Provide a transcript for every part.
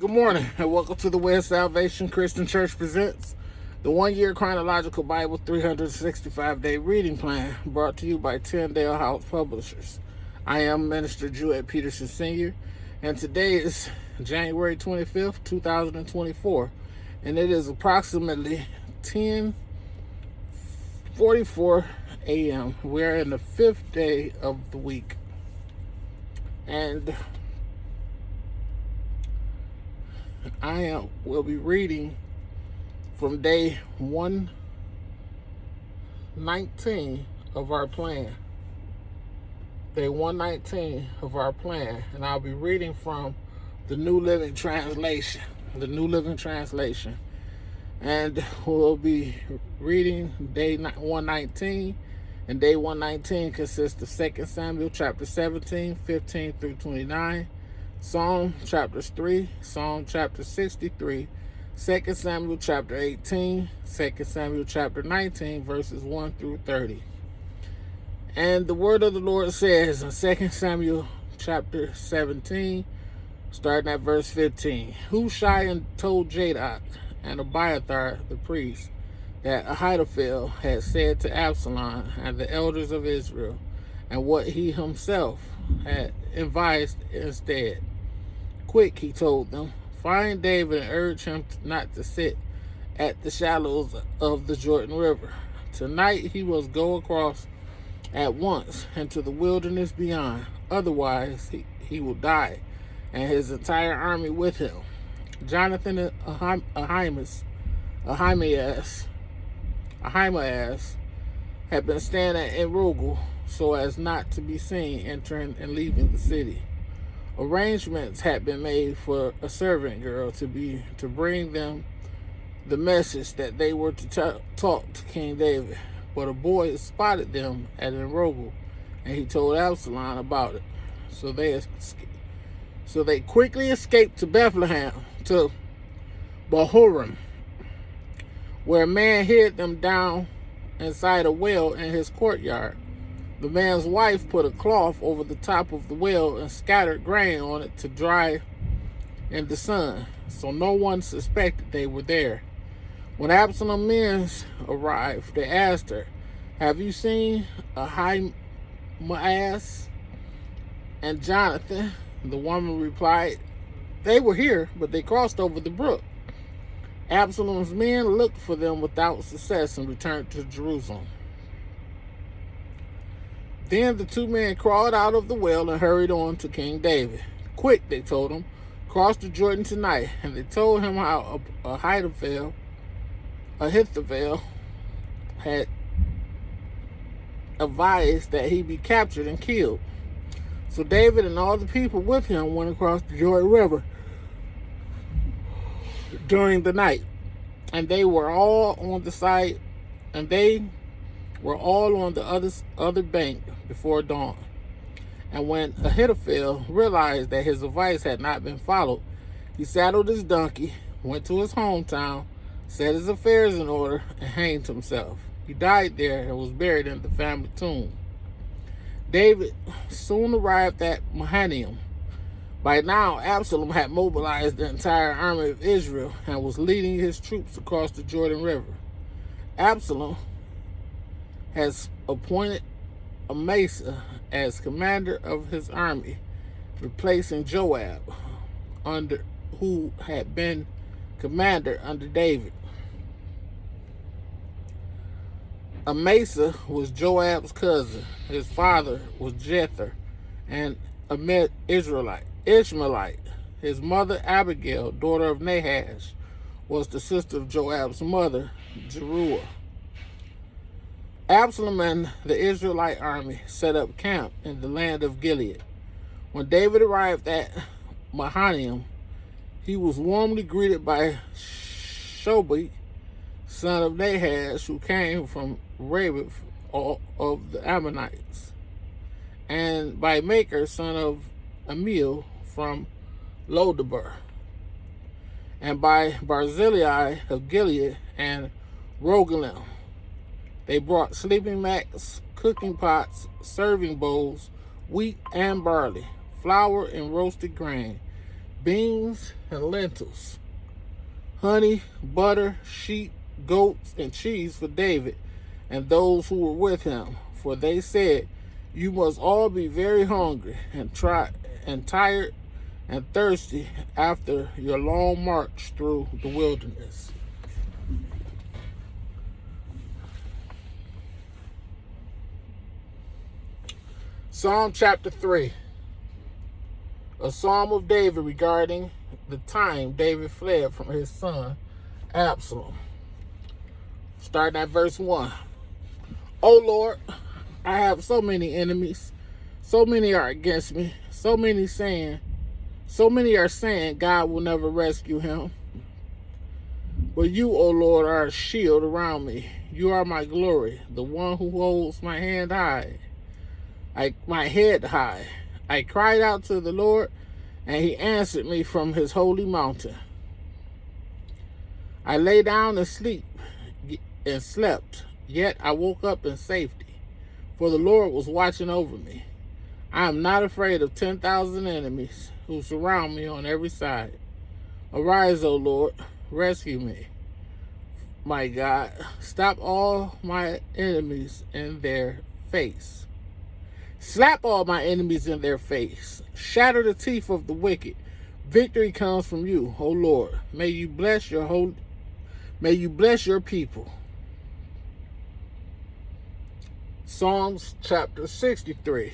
Good morning and welcome to the West Salvation Christian Church presents the 1-year Chronological Bible 365-day reading plan brought to you by Tyndale House Publishers. I am Minister Jewett Peterson Sr. and today is January 25th, 2024 and it is approximately 10:44 a.m. We're in the 5th day of the week and I will be reading from day 119 of our plan. Day 119 of our plan. And I'll be reading from the New Living Translation. The New Living Translation. And we'll be reading day 119. And day 119 consists of 2 Samuel chapter 17, 15 through 29. Psalm chapters 3, Psalm chapter 63, 2 Samuel chapter 18, 2 Samuel chapter 19, verses 1 through 30. And the word of the Lord says in 2 Samuel chapter 17, starting at verse 15, Hushai told Zadok and Abiathar the priest that Ahithophel had said to Absalom and the elders of Israel, and what he himself had advised instead. Quick, he told them, find David and urge him not to sit at the shallows of the Jordan River. Tonight he must go across at once into the wilderness beyond. Otherwise he will die, and his entire army with him. Jonathan and Ahimaaz had been standing in Rogel so as not to be seen entering and leaving the city. Arrangements had been made for a servant girl to bring them the message that they were to talk to King David. But a boy spotted them at Rogel, and he told Absalom about it. So they quickly escaped to Bethlehem, to Bahurim, where a man hid them down inside a well in his courtyard. The man's wife put a cloth over the top of the well and scattered grain on it to dry in the sun, so no one suspected they were there. When Absalom's men arrived, they asked her, have you seen Ahimaaz and Jonathan? The woman replied, they were here, but they crossed over the brook. Absalom's men looked for them without success and returned to Jerusalem. Then the two men crawled out of the well and hurried on to King David. Quick, they told him, cross the Jordan tonight. And they told him how Ahithophel had advised that he be captured and killed. So David and all the people with him went across the Jordan River during the night. And they were all on the side, and they were all on the other bank before dawn. And when Ahithophel realized that his advice had not been followed, he saddled his donkey, went to his hometown, set his affairs in order, and hanged himself. He died there and was buried in the family tomb. David soon arrived at Mahanaim. By now, Absalom had mobilized the entire army of Israel and was leading his troops across the Jordan River. Absalom has appointed Amasa as commander of his army, replacing Joab, who had been commander under David. Amasa was Joab's cousin. His father was Jether, and Ishmaelite. His mother, Abigail, daughter of Nahash, was the sister of Joab's mother, Zeruiah. Absalom and the Israelite army set up camp in the land of Gilead. When David arrived at Mahanaim, he was warmly greeted by Shobi, son of Nahash, who came from Rabbah of the Ammonites, and by Maker, son of Amiel, from Lodebar, and by Barzillai of Gilead and Rogelim. They brought sleeping mats, cooking pots, serving bowls, wheat and barley, flour and roasted grain, beans and lentils, honey, butter, sheep, goats, and cheese for David and those who were with him. For they said, you must all be very hungry and tired and thirsty after your long march through the wilderness. Psalm chapter 3. A psalm of David regarding the time David fled from his son Absalom. Starting at verse 1. O Lord, I have so many enemies. So many are against me. So many are saying God will never rescue him. But you, O Lord, are a shield around me. You are my glory, the one who holds my hand high. My head high. I cried out to the Lord, and he answered me from his holy mountain. I lay down and slept, yet I woke up in safety, for the Lord was watching over me. I am not afraid of 10,000 enemies who surround me on every side. Arise, O Lord, rescue me. My God, stop all my enemies in their face. Slap all my enemies in their face. Shatter the teeth of the wicked. Victory comes from you, O Lord. May you bless your people. Psalms chapter 63.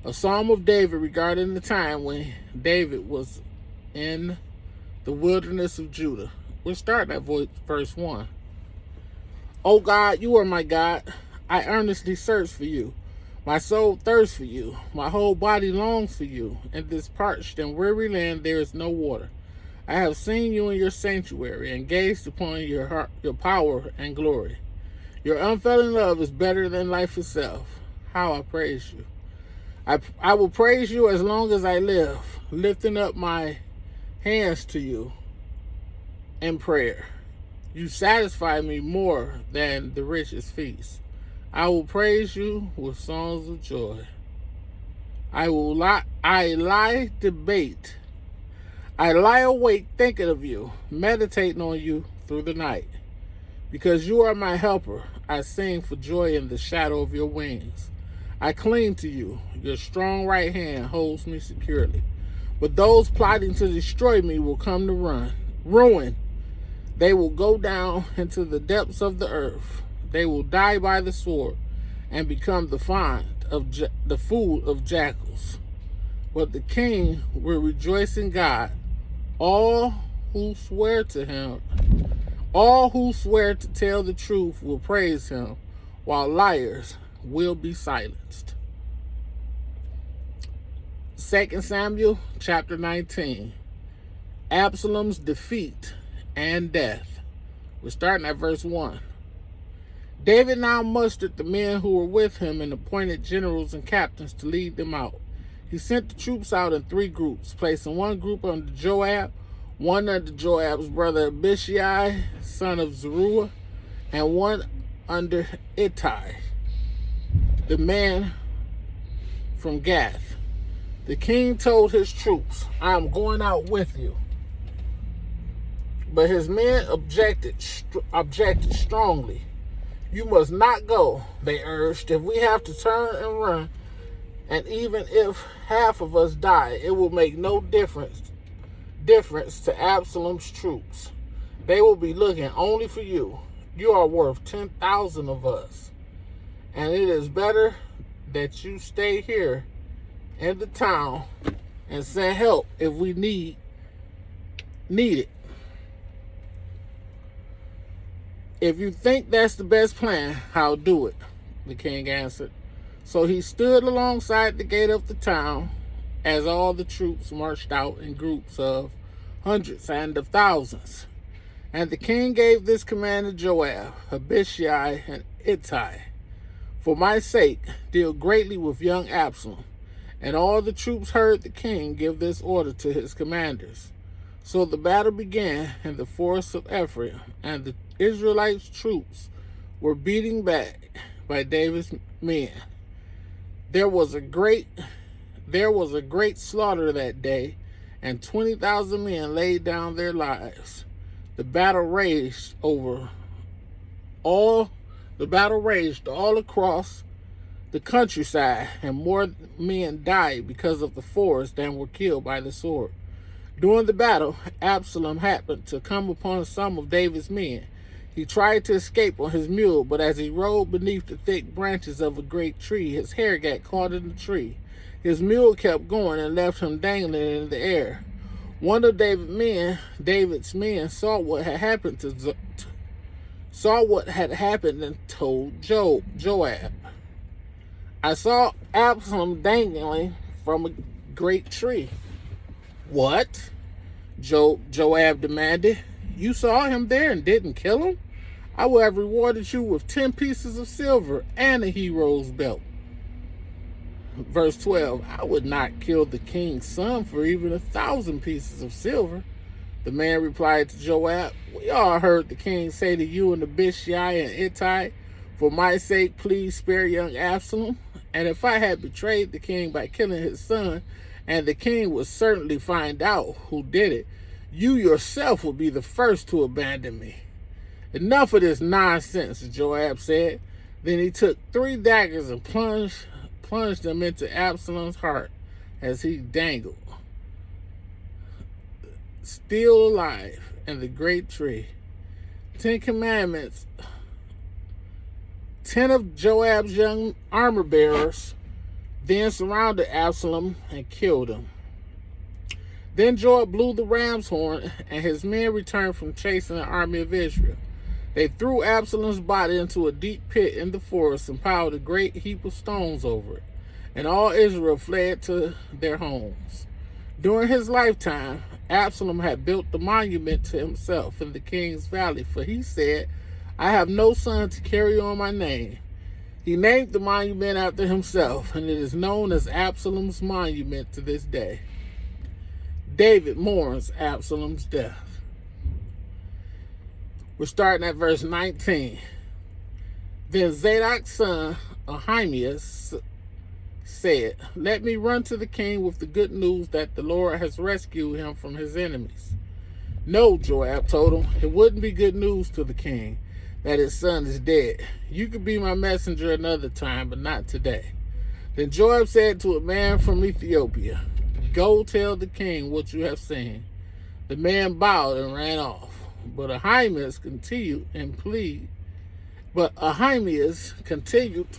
A psalm of David regarding the time when David was in the wilderness of Judah. We're starting at verse 1. O God, you are my God. I earnestly search for you. My soul thirsts for you. My whole body longs for you. In this parched and weary land there is no water. I have seen you in your sanctuary and gazed upon your power and glory. Your unfailing love is better than life itself. How I praise you. I will praise you as long as I live, lifting up my hands to you in prayer. You satisfy me more than the richest feast. I will praise you with songs of joy. I lie awake thinking of you, meditating on you through the night. Because you are my helper, I sing for joy in the shadow of your wings. I cling to you. Your strong right hand holds me securely. But those plotting to destroy me will come to ruin. They will go down into the depths of the earth. They will die by the sword and become the food of jackals. But the king will rejoice in God. All who swear to tell the truth will praise him, while liars will be silenced. 2 Samuel chapter 19. Absalom's defeat and death. We're starting at verse 1. David now mustered the men who were with him and appointed generals and captains to lead them out. He sent the troops out in 3 groups, placing one group under Joab, one under Joab's brother Abishai, son of Zeruiah, and one under Ittai, the man from Gath. The king told his troops, I am going out with you. But his men objected strongly. You must not go, they urged. If we have to turn and run, and even if half of us die, it will make no difference to Absalom's troops. They will be looking only for you. You are worth 10,000 of us. And it is better that you stay here in the town and send help if we need it. If you think that's the best plan, I'll do it, the king answered. So he stood alongside the gate of the town as all the troops marched out in groups of hundreds and of thousands. And the king gave this command to Joab, Abishai, and Ittai. For my sake, deal greatly with young Absalom. And all the troops heard the king give this order to his commanders. So the battle began in the forest of Ephraim, and the Israelites' troops were beaten back by David's men. There was a great slaughter that day, and 20,000 men laid down their lives. The battle raged all across the countryside, and more men died because of the forest than were killed by the sword. During the battle, Absalom happened to come upon some of David's men. He tried to escape on his mule, but as he rode beneath the thick branches of a great tree, his hair got caught in the tree. His mule kept going and left him dangling in the air. One of David's men saw what had happened and told Joab. I saw Absalom dangling from a great tree. What? Joab demanded. You saw him there and didn't kill him? I will have rewarded you with 10 pieces of silver and a hero's belt. Verse 12, I would not kill the king's son for even 1,000 pieces of silver. The man replied to Joab, we all heard the king say to you and Abishai and Ittai, for my sake, please spare young Absalom. And if I had betrayed the king by killing his son, and the king would certainly find out who did it, you yourself would be the first to abandon me. Enough of this nonsense, Joab said. Then he took 3 daggers and plunged them into Absalom's heart as he dangled, still alive, in the great tree. 10 commandments. 10 of Joab's young armor bearers then surrounded Absalom and killed him. Then Joab blew the ram's horn, and his men returned from chasing the army of Israel. They threw Absalom's body into a deep pit in the forest and piled a great heap of stones over it. And all Israel fled to their homes. During his lifetime, Absalom had built the monument to himself in the king's valley, for he said, I have no son to carry on my name. He named the monument after himself, and it is known as Absalom's monument to this day. David mourns Absalom's death. We're starting at verse 19. Then Zadok's son, Ahimaaz, said, let me run to the king with the good news that the Lord has rescued him from his enemies. No, Joab told him, it wouldn't be good news to the king that his son is dead. You could be my messenger another time, but not today. Then Joab said to a man from Ethiopia, go tell the king what you have seen. The man bowed and ran off. But Ahimaaz continued to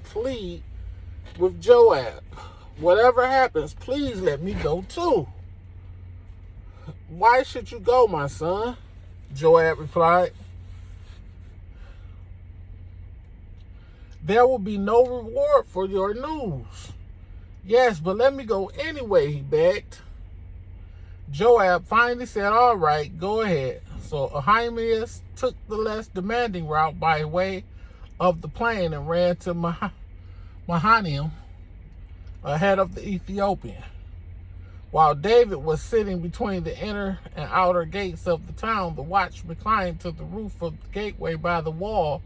plead with Joab. Whatever happens, please let me go too. Why should you go, my son? Joab replied. There will be no reward for your news. Yes, but let me go anyway, he begged. Joab finally said, all right, go ahead. So Ahimaaz took the less demanding route by way of the plain and ran to Mahanaim ahead of the Ethiopian. While David was sitting between the inner and outer gates of the town, the watchman climbed to the roof of the gateway by the wall.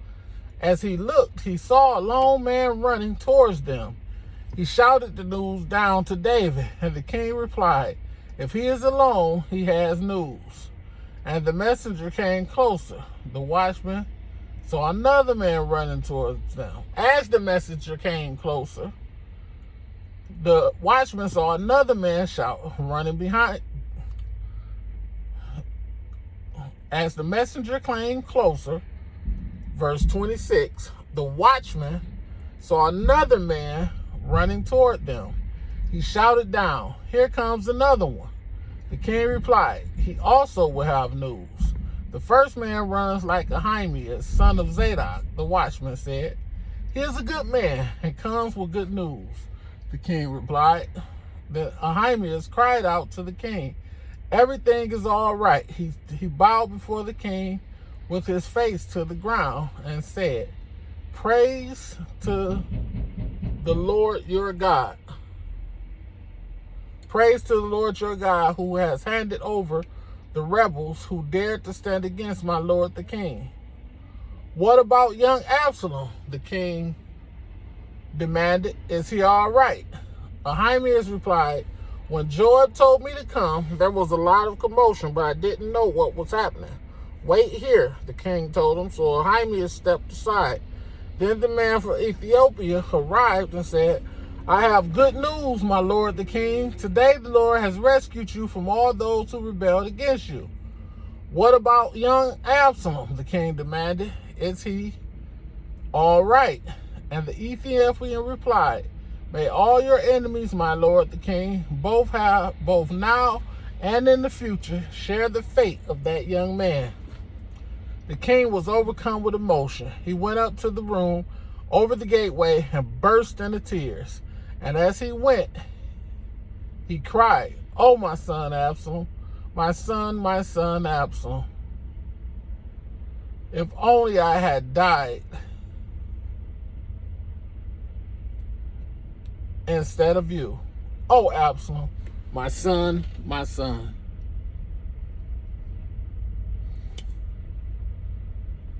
As he looked, he saw a lone man running towards them. He shouted the news down to David, and the king replied, if he is alone, he has news. And the messenger came closer. The watchman saw another man running towards them. As the messenger came closer, the watchman saw another man running behind. As the messenger came closer, verse 26, the watchman saw another man running toward them. He shouted down, here comes another one. The king replied, he also will have news. The first man runs like Ahimaaz, son of Zadok, the watchman said. He is a good man and comes with good news. The king replied. Then Ahimaaz cried out to the king, everything is all right. He bowed before the king with his face to the ground and said, praise to the Lord your God. Praise to the Lord your God, who has handed over the rebels who dared to stand against my lord the king. What about young Absalom? The king demanded. Is he all right? Ahimaaz replied, When Joab told me to come, there was a lot of commotion, but I didn't know what was happening. Wait here, the king told him, so Ahimaaz stepped aside. Then the man from Ethiopia arrived and said, I have good news, my lord the king. Today the Lord has rescued you from all those who rebelled against you. What about young Absalom? The king demanded. Is he all right? And the Ethiopian replied, May all your enemies, my lord the king, both now and in the future, share the fate of that young man. The king was overcome with emotion. He went up to the room over the gateway and burst into tears. And as he went, he cried, Oh, my son Absalom, my son Absalom. If only I had died instead of you. Oh, Absalom, my son, my son.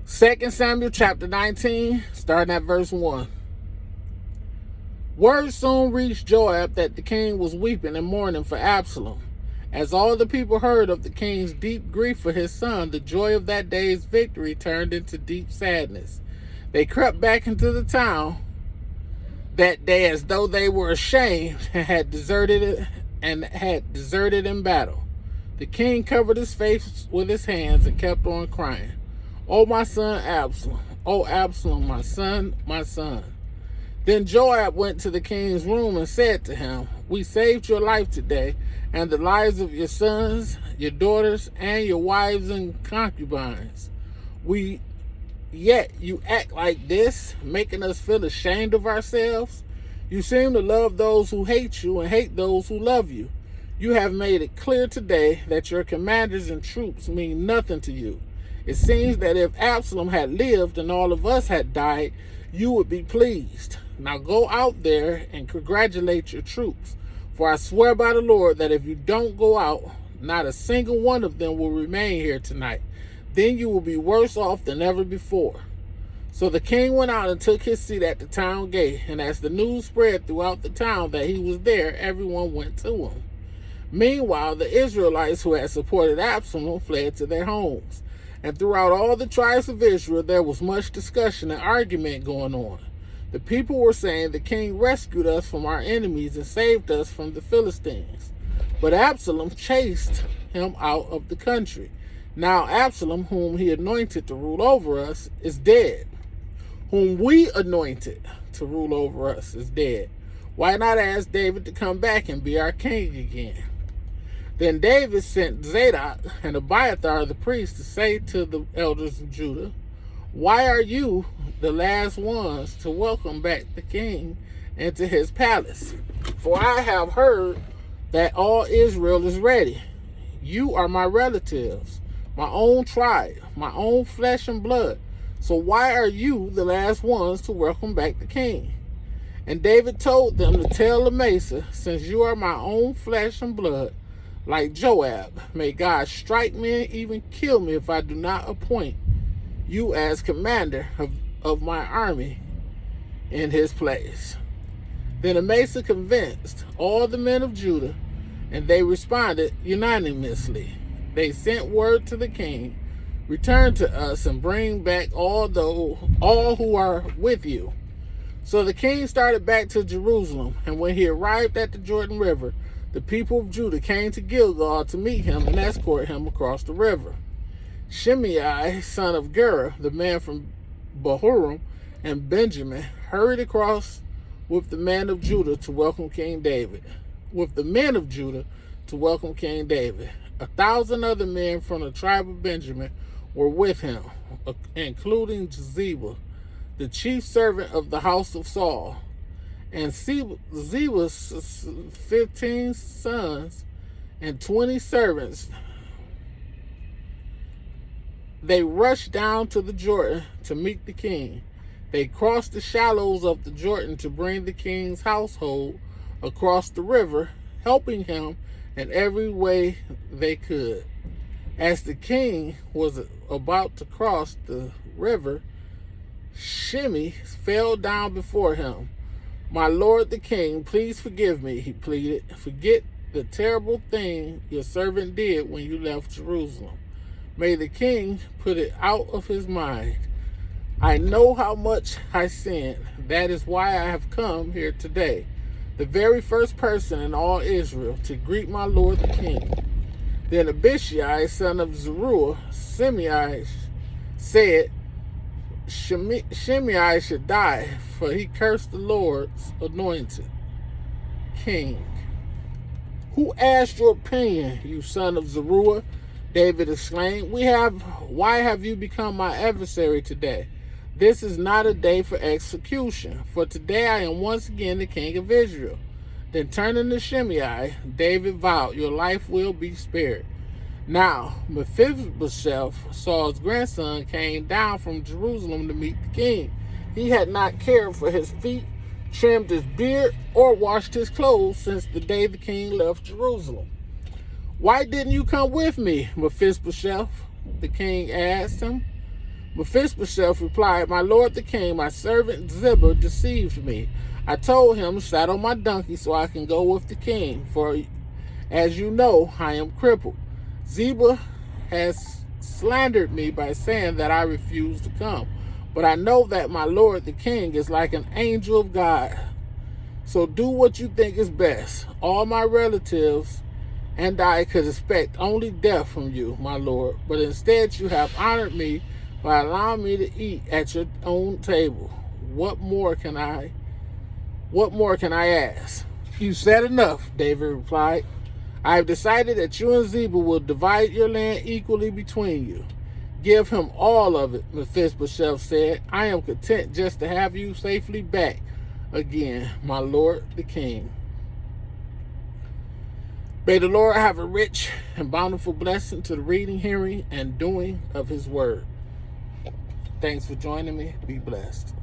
2 Samuel chapter 19, starting at verse 1. Word soon reached Joab that the king was weeping and mourning for Absalom. As all the people heard of the king's deep grief for his son, the joy of that day's victory turned into deep sadness. They crept back into the town that day as though they were ashamed and had deserted in battle. The king covered his face with his hands and kept on crying. Oh, my son Absalom. Oh, Absalom, my son, my son. Then Joab went to the king's room and said to him, We saved your life today, and the lives of your sons, your daughters, and your wives and concubines. Yet you act like this, making us feel ashamed of ourselves. You seem to love those who hate you and hate those who love you. You have made it clear today that your commanders and troops mean nothing to you. It seems that if Absalom had lived and all of us had died, you would be pleased. Now go out there and congratulate your troops. For I swear by the Lord that if you don't go out, not a single one of them will remain here tonight. Then you will be worse off than ever before. So the king went out and took his seat at the town gate. And as the news spread throughout the town that he was there, everyone went to him. Meanwhile, the Israelites who had supported Absalom fled to their homes. And throughout all the tribes of Israel, there was much discussion and argument going on. The people were saying, The king rescued us from our enemies and saved us from the Philistines. But Absalom chased him out of the country. Now Absalom, whom he anointed to rule over us, is dead. Whom we anointed to rule over us is dead. Why not ask David to come back and be our king again? Then David sent Zadok and Abiathar the priest to say to the elders of Judah, Why are you the last ones to welcome back the king into his palace? For I have heard that all Israel is ready. You are my relatives, my own tribe, my own flesh and blood. So why are you the last ones to welcome back the king? And David told them to tell Amasa, Since you are my own flesh and blood, like Joab, may God strike me and even kill me if I do not appoint you as commander of my army in his place. Then Amasa convinced all the men of Judah, and they responded unanimously. They sent word to the king, Return to us and bring back all who are with you. So the king started back to Jerusalem, and when he arrived at the Jordan River, the people of Judah came to Gilgal to meet him and escort him across the river. Shimei, son of Gera, the man from Bahurim and Benjamin, hurried across with the men of Judah to welcome King David. 1,000 other men from the tribe of Benjamin were with him, including Ziba, the chief servant of the house of Saul, and Ziba's 15 sons and 20 servants. They rushed down to the Jordan to meet the king. They crossed the shallows of the Jordan to bring the king's household across the river, helping him in every way they could. As the king was about to cross the river, Shimei fell down before him. My lord the king, please forgive me, he pleaded. the terrible thing your servant did when you left Jerusalem. May the king put it out of his mind. I know how much I sinned. That is why I have come here today, the very first person in all Israel, to greet my lord the king. Then Abishai, son of Zeruiah, Shimei, said, Shimei should die, for he cursed the Lord's anointed king. Who asked your opinion, you son of Zeruiah? David exclaimed. Why have you become my adversary today? This is not a day for execution, for today I am once again the king of Israel. Then turning to Shimei, David vowed, your life will be spared. Now, Mephibosheth, Saul's grandson, came down from Jerusalem to meet the king. He had not cared for his feet, trimmed his beard, or washed his clothes since the day the king left Jerusalem. Why didn't you come with me, Mephibosheth? The king asked him. Mephibosheth replied, my lord the king, my servant Ziba deceived me. I told him, saddle my donkey so I can go with the king, for as you know, I am crippled. Ziba has slandered me by saying that I refuse to come. But I know that my lord the king is like an angel of God. So do what you think is best. All my relatives and I could expect only death from you, my lord. But instead you have honored me by allowing me to eat at your own table. What more can I ask? You said enough, David replied. I have decided that you and Ziba will divide your land equally between you. Give him all of it, Mephibosheth said. I am content just to have you safely back again, my lord the king. May the Lord have a rich and bountiful blessing to the reading, hearing, and doing of his word. Thanks for joining me. Be blessed.